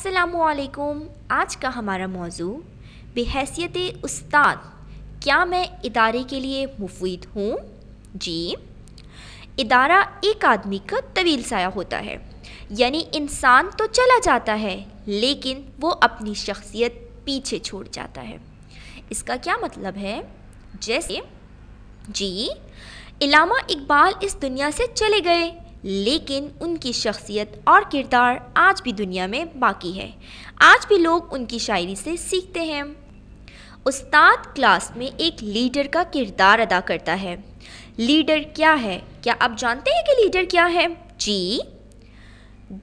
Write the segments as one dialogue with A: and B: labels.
A: अस्सलामुअलैकुम। आज का हमारा मौजू बहैसियत उस्ताद क्या मैं इदारे के लिए मुफीद हूँ। जी, इदारा एक आदमी का तवील साया होता है, यानी इंसान तो चला जाता है लेकिन वो अपनी शख्सियत पीछे छोड़ जाता है। इसका क्या मतलब है? जैसे जी, इल्लामा इकबाल इस दुनिया से चले गए लेकिन उनकी शख्सियत और किरदार आज भी दुनिया में बाकी है। आज भी लोग उनकी शायरी से सीखते हैं। उस्ताद क्लास में एक लीडर का किरदार अदा करता है। लीडर क्या है? क्या आप जानते हैं कि लीडर क्या है? जी,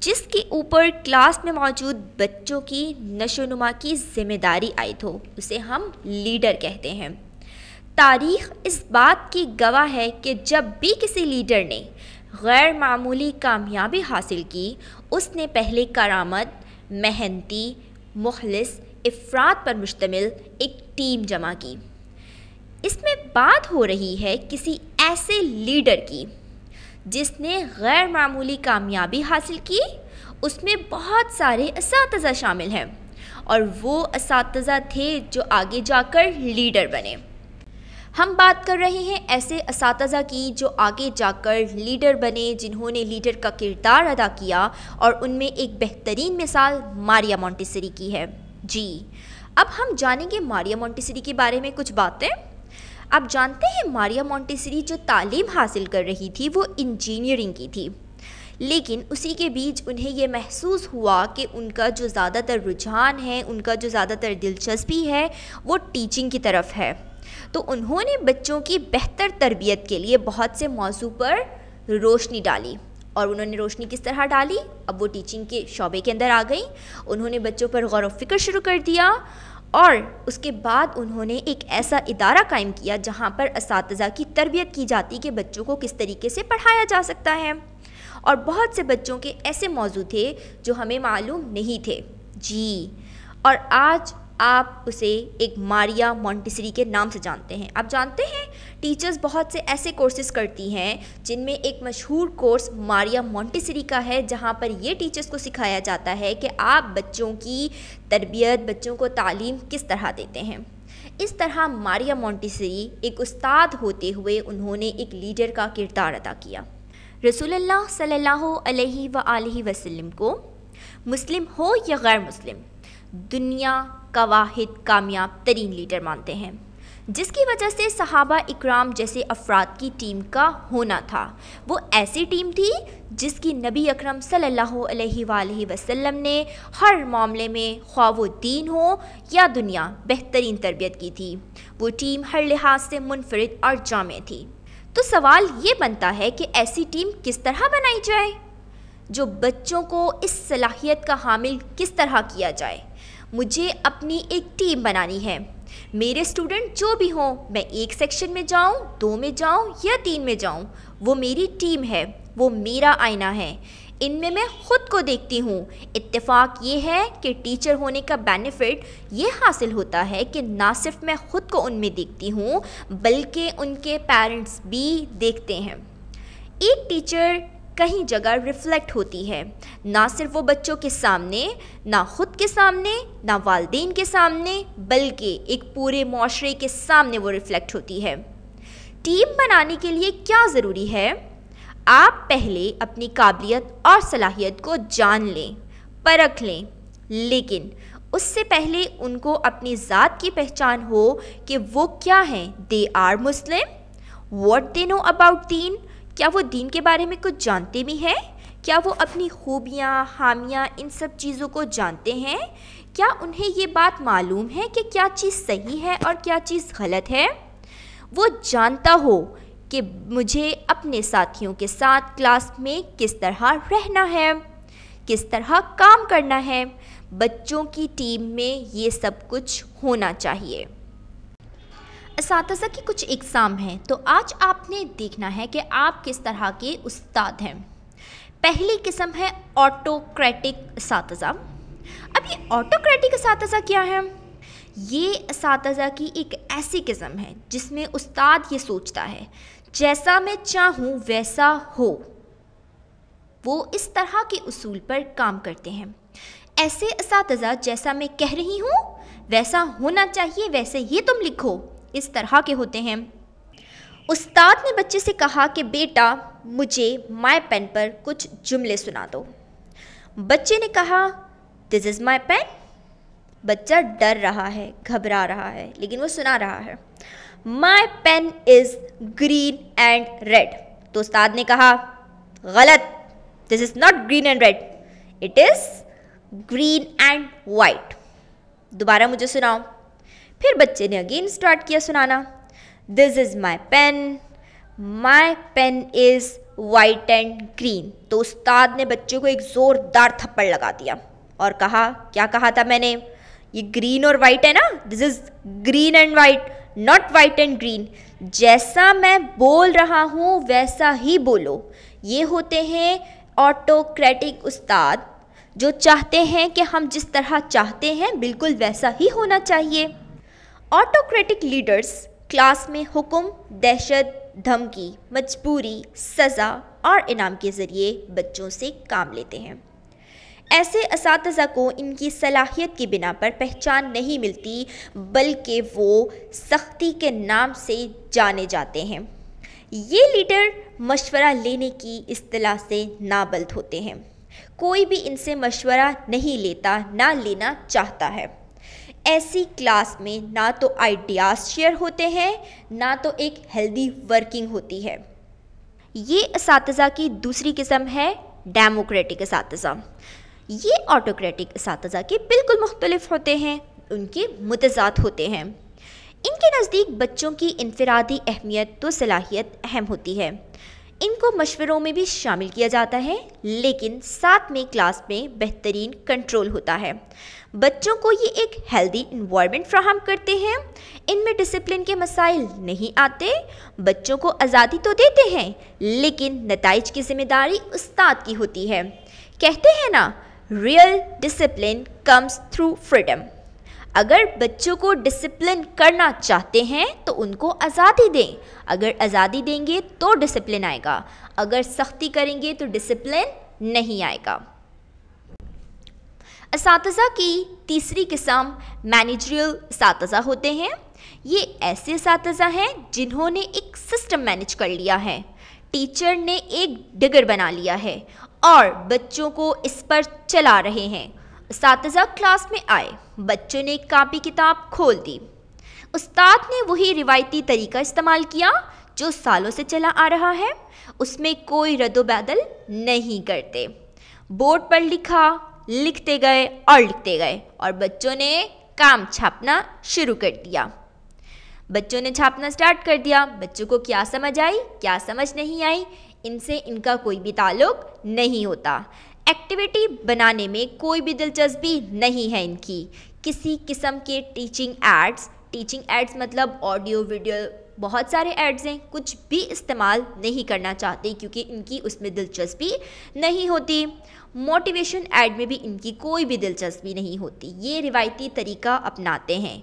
A: जिसके ऊपर क्लास में मौजूद बच्चों की नशोनुमा की जिम्मेदारी आयद हो, उसे हम लीडर कहते हैं। तारीख़ इस बात की गवाह है कि जब भी किसी लीडर ने गैर मामूली कामयाबी हासिल की, उसने पहले करामत, मेहनती, मुखलिस अफराद पर मुश्तमिल एक टीम जमा की। इसमें बात हो रही है किसी ऐसे लीडर की जिसने गैर मामूली कामयाबी हासिल की। उसमें बहुत सारे असातिज़ा शामिल हैं और वो असातिज़ा थे जो आगे जाकर लीडर बने। हम बात कर रहे हैं ऐसे असातिज़ा की जो आगे जाकर लीडर बने, जिन्होंने लीडर का किरदार अदा किया, और उनमें एक बेहतरीन मिसाल मारिया मोंटेसरी की है। जी, अब हम जानेंगे मारिया मोंटेसरी के बारे में कुछ बातें। आप जानते हैं मारिया मोंटेसरी जो तालीम हासिल कर रही थी वो इंजीनियरिंग की थी, लेकिन उसी के बीच उन्हें ये महसूस हुआ कि उनका जो ज़्यादातर रुझान है, उनका जो ज़्यादातर दिलचस्पी है वो टीचिंग की तरफ है। तो उन्होंने बच्चों की बेहतर तरबियत के लिए बहुत से मौजू पर रोशनी डाली। और उन्होंने रोशनी किस तरह डाली? अब वो टीचिंग के शोबे के अंदर आ गई। उन्होंने बच्चों पर गौर व फिक्र शुरू कर दिया और उसके बाद उन्होंने एक ऐसा इदारा कायम किया जहाँ पर असातिज़ा की तरबियत की जाती कि बच्चों को किस तरीके से पढ़ाया जा सकता है। और बहुत से बच्चों के ऐसे मौजू थे जो हमें मालूम नहीं थे। जी, और आज आप उसे एक मारिया मोंटेसरी के नाम से जानते हैं। आप जानते हैं टीचर्स बहुत से ऐसे कोर्सेज़ करती हैं जिनमें एक मशहूर कोर्स मारिया मोंटेसरी का है, जहां पर ये टीचर्स को सिखाया जाता है कि आप बच्चों की तरबियत, बच्चों को तालीम किस तरह देते हैं। इस तरह मारिया मोंटेसरी एक उस्ताद होते हुए उन्होंने एक लीडर का किरदार अदा किया। रसूलुल्लाह सल्लल्लाहु अलैहि वसल्लम को मुस्लिम हो या गैर मुस्लिम दुनिया का वाहिद कामयाब तरीन लीडर मानते हैं, जिसकी वजह से सहाबा इकराम जैसे अफराद की टीम का होना था। वो ऐसी टीम थी जिसकी नबी अकरम सल्लल्लाहु अलैहि वसल्लम ने हर मामले में, ख्वाह वो दीन हो या दुनिया, बेहतरीन तरबियत की थी। वो टीम हर लिहाज से मुनफरिद और जामे थी। तो सवाल ये बनता है कि ऐसी टीम किस तरह बनाई जाए, जो बच्चों को इस सलाहियत का हामिल किस तरह किया जाए। मुझे अपनी एक टीम बनानी है। मेरे स्टूडेंट जो भी हों, मैं एक सेक्शन में जाऊं, 2 में जाऊं या 3 में जाऊं, वो मेरी टीम है, वो मेरा आईना है। इनमें मैं ख़ुद को देखती हूँ। इत्तेफाक ये है कि टीचर होने का बेनिफिट ये हासिल होता है कि ना सिर्फ मैं ख़ुद को उनमें देखती हूँ बल्कि उनके पेरेंट्स भी देखते हैं। एक टीचर कहीं जगह रिफ्लेक्ट होती है, ना सिर्फ वो बच्चों के सामने, ना खुद के सामने, ना वालिदैन के सामने, बल्कि एक पूरे माशरे के सामने वो रिफ्लेक्ट होती है। टीम बनाने के लिए क्या ज़रूरी है? आप पहले अपनी काबिलियत और सलाहियत को जान लें, परख लें, लेकिन उससे पहले उनको अपनी ज़ात की पहचान हो कि वो क्या हैं। They are Muslim, what they know about दीन। क्या वो दीन के बारे में कुछ जानते भी हैं? क्या वो अपनी खूबियाँ, खामियाँ, इन सब चीज़ों को जानते हैं? क्या उन्हें ये बात मालूम है कि क्या चीज़ सही है और क्या चीज़ गलत है? वो जानता हो कि मुझे अपने साथियों के साथ क्लास में किस तरह रहना है, किस तरह काम करना है। बच्चों की टीम में ये सब कुछ होना चाहिए। असातिज़ा की कुछ एग्ज़ाम हैं, तो आज आपने देखना है कि आप किस तरह के उस्ताद हैं। पहली किस्म है ऑटोक्रेटिक असातिज़ा। अब ये ऑटोक्रेटिक असातिज़ा क्या है? ये असातिज़ा की एक ऐसी किस्म है जिसमें उस्ताद ये सोचता है जैसा मैं चाहूँ वैसा हो। वो इस तरह के उसूल पर काम करते हैं। ऐसे असातिज़ा जैसा मैं कह रही हूँ वैसा होना चाहिए, वैसे ही तुम लिखो, इस तरह के होते हैं। उस्ताद ने बच्चे से कहा कि बेटा मुझे माय पेन पर कुछ जुमले सुना दो। बच्चे ने कहा दिस इज़ माय पेन। बच्चा डर रहा है, घबरा रहा है, लेकिन वो सुना रहा है my pen is green and red. तो उस्ताद ने कहा गलत, this is not green and red, it is green and white. दोबारा मुझे सुनाओ। फिर बच्चे ने अगेन स्टार्ट किया सुनाना, this is my pen is white and green. तो उस्ताद ने बच्चे को एक ज़ोरदार थप्पड़ लगा दिया और कहा क्या कहा था मैंने, ये ग्रीन और वाइट है ना, this is green and white, not white and green. जैसा मैं बोल रहा हूँ वैसा ही बोलो। ये होते हैं ऑटोक्रेटिक उस्ताद, जो चाहते हैं कि हम जिस तरह चाहते हैं बिल्कुल वैसा ही होना चाहिए। ऑटोक्रेटिक लीडर्स क्लास में हुक्म, दहशत, धमकी, मजबूरी, सज़ा और इनाम के ज़रिए बच्चों से काम लेते हैं। ऐसे असातिज़ा को इनकी सलाहियत की बिना पर पहचान नहीं मिलती, बल्कि वो सख्ती के नाम से जाने जाते हैं। ये लीडर मशवरा लेने की इस्तिलाह से नाबल्द होते हैं। कोई भी इनसे मशवरा नहीं लेता, ना लेना चाहता है। ऐसी क्लास में ना तो आइडियाज़ शेयर होते हैं, ना तो एक हेल्दी वर्किंग होती है। ये असातिज़ा की दूसरी किस्म है डेमोक्रेटिक असातिज़ा। ये ऑटोक्रेटिक असातिज़ा के बिल्कुल मुख्तलिफ होते हैं, उनके मुतज़ाद होते हैं। इनके नज़दीक बच्चों की इनफरादी अहमियत तो सलाहियत अहम होती है। इनको मशवरों में भी शामिल किया जाता है, लेकिन साथ में क्लास में बेहतरीन कंट्रोल होता है। बच्चों को ये एक हेल्दी इन्वायरमेंट फ्राहम करते हैं। इनमें डिसिप्लिन के मसाइल नहीं आते। बच्चों को आज़ादी तो देते हैं, लेकिन नताइज की जिम्मेदारी उस्ताद की होती है। कहते हैं ना, real discipline comes through freedom. अगर बच्चों को डिसिप्लिन करना चाहते हैं तो उनको आज़ादी दें। अगर आज़ादी देंगे तो डिसिप्लिन आएगा, अगर सख्ती करेंगे तो डिसिप्लिन नहीं आएगा। असातिज़ा की तीसरी किस्म मैनेजरियल असातिज़ा होते हैं। ये ऐसे असातिज़ा हैं जिन्होंने एक सिस्टम मैनेज कर लिया है। टीचर ने एक डिगर बना लिया है और बच्चों को इस पर चला रहे हैं। असातिज़ा क्लास में आए, बच्चों ने कापी किताब खोल दी। उस्ताद ने वही रिवायती तरीका इस्तेमाल किया जो सालों से चला आ रहा है, उसमें कोई रद्दोबदल नहीं करते। बोर्ड पर लिखा, लिखते गए और लिखते गए और बच्चों ने काम छापना शुरू कर दिया। बच्चों ने छापना स्टार्ट कर दिया। बच्चों को क्या समझ आई, क्या समझ नहीं आई, इनसे इनका कोई भी ताल्लुक नहीं होता। एक्टिविटी बनाने में कोई भी दिलचस्पी नहीं है इनकी। किसी किस्म के टीचिंग एड्स मतलब ऑडियो वीडियो, बहुत सारे एड्स हैं, कुछ भी इस्तेमाल नहीं करना चाहते क्योंकि इनकी उसमें दिलचस्पी नहीं होती। मोटिवेशन एड में भी इनकी कोई भी दिलचस्पी नहीं होती। ये रिवायती तरीका अपनाते हैं।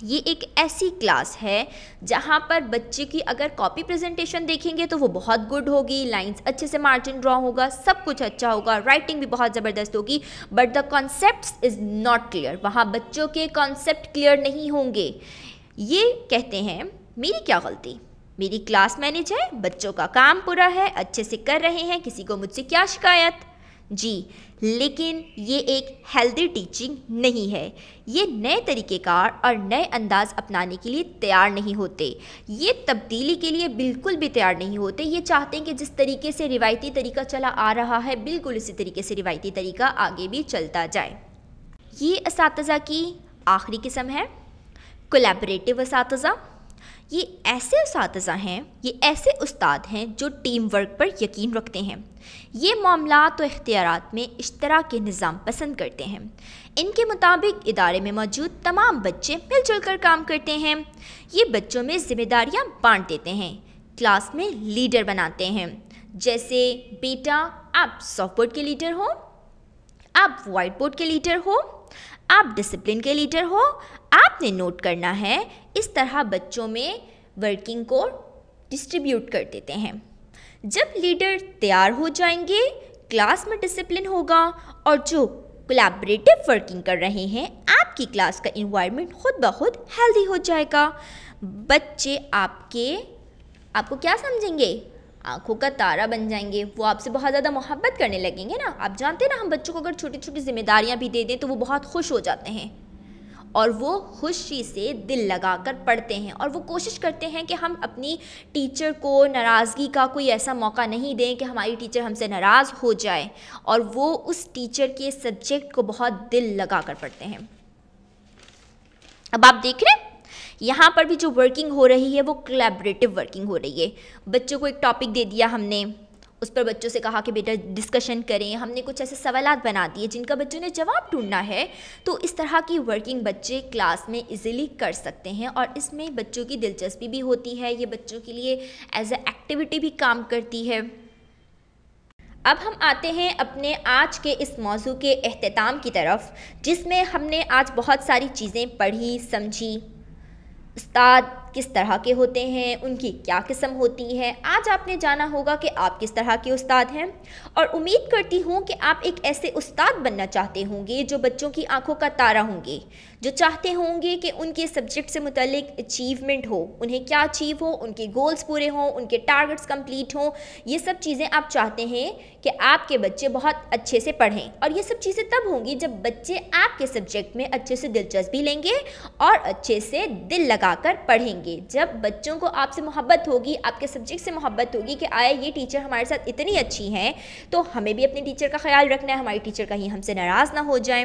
A: ये एक ऐसी क्लास है जहाँ पर बच्चे की अगर कॉपी प्रेजेंटेशन देखेंगे तो वो बहुत गुड होगी, लाइंस अच्छे से मार्जिन ड्रॉ होगा, सब कुछ अच्छा होगा, राइटिंग भी बहुत ज़बरदस्त होगी, but the concepts is not clear. वहाँ बच्चों के कॉन्सेप्ट क्लियर नहीं होंगे। ये कहते हैं मेरी क्या गलती, मेरी क्लास मैनेज है, बच्चों का काम पूरा है, अच्छे से कर रहे हैं, किसी को मुझसे क्या शिकायत। जी, लेकिन ये एक हेल्दी टीचिंग नहीं है। ये नए तरीक़ेकार और नए अंदाज़ अपनाने के लिए तैयार नहीं होते। ये तब्दीली के लिए बिल्कुल भी तैयार नहीं होते। ये चाहते हैं कि जिस तरीके से रिवायती तरीका चला आ रहा है बिल्कुल इसी तरीके से रिवायती तरीका आगे भी चलता जाए। ये असातिज़ा की आखिरी किस्म है कोलैबोरेटिव असातिज़ा। ये ऐसे असातिज़ा हैं, ये ऐसे उस्ताद हैं जो टीम वर्क पर यकीन रखते हैं। ये मामलात और इख्तियारात में इश्तराकी निज़ाम पसंद करते हैं। इनके मुताबिक इदारे में मौजूद तमाम बच्चे मिलजुल कर काम करते हैं। ये बच्चों में ज़िम्मेदारियाँ बांट देते हैं, क्लास में लीडर बनाते हैं। जैसे बेटा आप सॉफ्ट बोर्ड के लीडर हो, आप वाइट बोर्ड के लीडर हो, आप डिसिप्लिन के लीडर हो, आपने नोट करना है। इस तरह बच्चों में वर्किंग को डिस्ट्रीब्यूट कर देते हैं। जब लीडर तैयार हो जाएंगे, क्लास में डिसिप्लिन होगा और जो कोलैबोरेटिव वर्किंग कर रहे हैं, आपकी क्लास का इन्वायरमेंट खुद बखुद हेल्दी हो जाएगा। बच्चे आपको क्या समझेंगे? आँखों का तारा बन जाएंगे। वो आपसे बहुत ज़्यादा मोहब्बत करने लगेंगे ना। आप जानते हैं ना, हम बच्चों को अगर छोटी छोटी जिम्मेदारियाँ भी दे दें तो वो बहुत खुश हो जाते हैं और वो खुशी से दिल लगाकर पढ़ते हैं और वो कोशिश करते हैं कि हम अपनी टीचर को नाराज़गी का कोई ऐसा मौका नहीं दें कि हमारी टीचर हमसे नाराज़ हो जाए, और वो उस टीचर के सब्जेक्ट को बहुत दिल लगाकर पढ़ते हैं। अब आप देख रहे हैं यहाँ पर भी जो वर्किंग हो रही है वो कोलैबोरेटिव वर्किंग हो रही है। बच्चों को एक टॉपिक दे दिया हमने, उस पर बच्चों से कहा कि बेटा डिस्कशन करें, हमने कुछ ऐसे सवालात बना दिए जिनका बच्चों ने जवाब ढूंढना है। तो इस तरह की वर्किंग बच्चे क्लास में इजीली कर सकते हैं और इसमें बच्चों की दिलचस्पी भी होती है, ये बच्चों के लिए एज ए एक्टिविटी भी काम करती है। अब हम आते हैं अपने आज के इस मौजू के इख्तिताम की तरफ, जिसमें हमने आज बहुत सारी चीज़ें पढ़ी समझी। उस्ताद किस तरह के होते हैं, उनकी क्या किस्म होती है, आज आपने जाना होगा कि आप किस तरह के उस्ताद हैं। और उम्मीद करती हूँ कि आप एक ऐसे उस्ताद बनना चाहते होंगे जो बच्चों की आंखों का तारा होंगे, जो चाहते होंगे कि उनके सब्जेक्ट से मुतल्लिक अचीवमेंट हो, उन्हें क्या अचीव हो, उनके गोल्स पूरे हों, उनके टारगेट्स कंप्लीट हों। ये सब चीज़ें आप चाहते हैं कि आपके बच्चे बहुत अच्छे से पढ़ें, और ये सब चीज़ें तब होंगी जब बच्चे आपके सब्जेक्ट में अच्छे से दिलचस्पी लेंगे और अच्छे से दिल लगाकर पढ़ेंगे। जब बच्चों को आपसे मोहब्बत होगी, आपके सब्जेक्ट से मोहब्बत होगी कि आया ये टीचर हमारे साथ इतनी अच्छी हैं तो हमें भी अपने टीचर का ख्याल रखना है, हमारी टीचर कहीं हमसे नाराज़ ना हो जाए।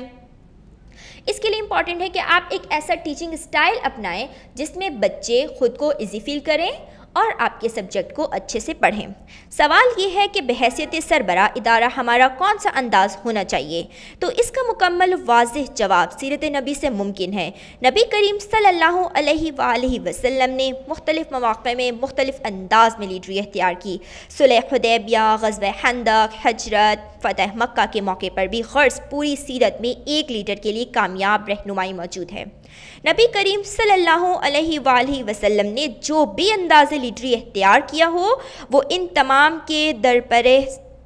A: इसके लिए इम्पॉर्टेंट है कि आप एक ऐसा टीचिंग स्टाइल अपनाएं जिसमें बच्चे खुद को इजी फील करें और आपके सब्जेक्ट को अच्छे से पढ़ें। सवाल ये है कि बहैसियत सरबरा इदारा हमारा कौन सा अंदाज़ होना चाहिए, तो इसका मुकम्मल वाज़ेह जवाब सीरत नबी से मुमकिन है। नबी करीम सल्लल्लाहु अलैहि वसल्लम ने मुख्तलिफ़ मौक़े में मुख्तलिफ़ अंदाज़ में लीडरी इख्तियार की। सुलह हुदैबिया, ग़ज़वा खंदक, हिजरत, फ़तह मक्का के मौके पर भी ग़र्ज़ पूरी सीरत में एक लीडर के लिए कामयाब रहनुमाई मौजूद है। नबी करीम सल्लल्लाहु अलैहि वसल्लम ने जो भी अंदाज़े लीडरी इख्तियार किया हो वो इन तमाम के दरपरे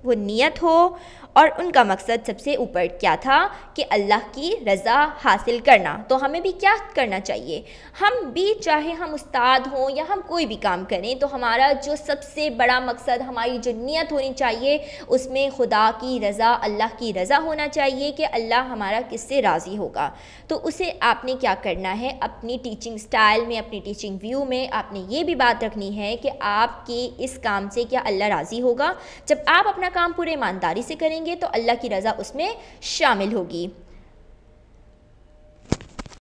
A: वो नियत हो, और उनका मकसद सबसे ऊपर क्या था कि अल्लाह की रज़ा हासिल करना। तो हमें भी क्या करना चाहिए, हम भी चाहे हम उस्ताद हों या हम कोई भी काम करें तो हमारा जो सबसे बड़ा मकसद, हमारी जो नियत होनी चाहिए उसमें खुदा की रज़ा, अल्लाह की रज़ा होना चाहिए कि अल्लाह हमारा किससे राज़ी होगा। तो उसे आपने क्या करना है, अपनी टीचिंग स्टाइल में, अपनी टीचिंग व्यू में आपने ये भी बात रखनी है कि आपके इस काम से क्या अल्लाह राज़ी होगा। जब आप अपना काम पूरे ईमानदारी से करेंगे तो अल्लाह की रज़ा उसमें शामिल होगी।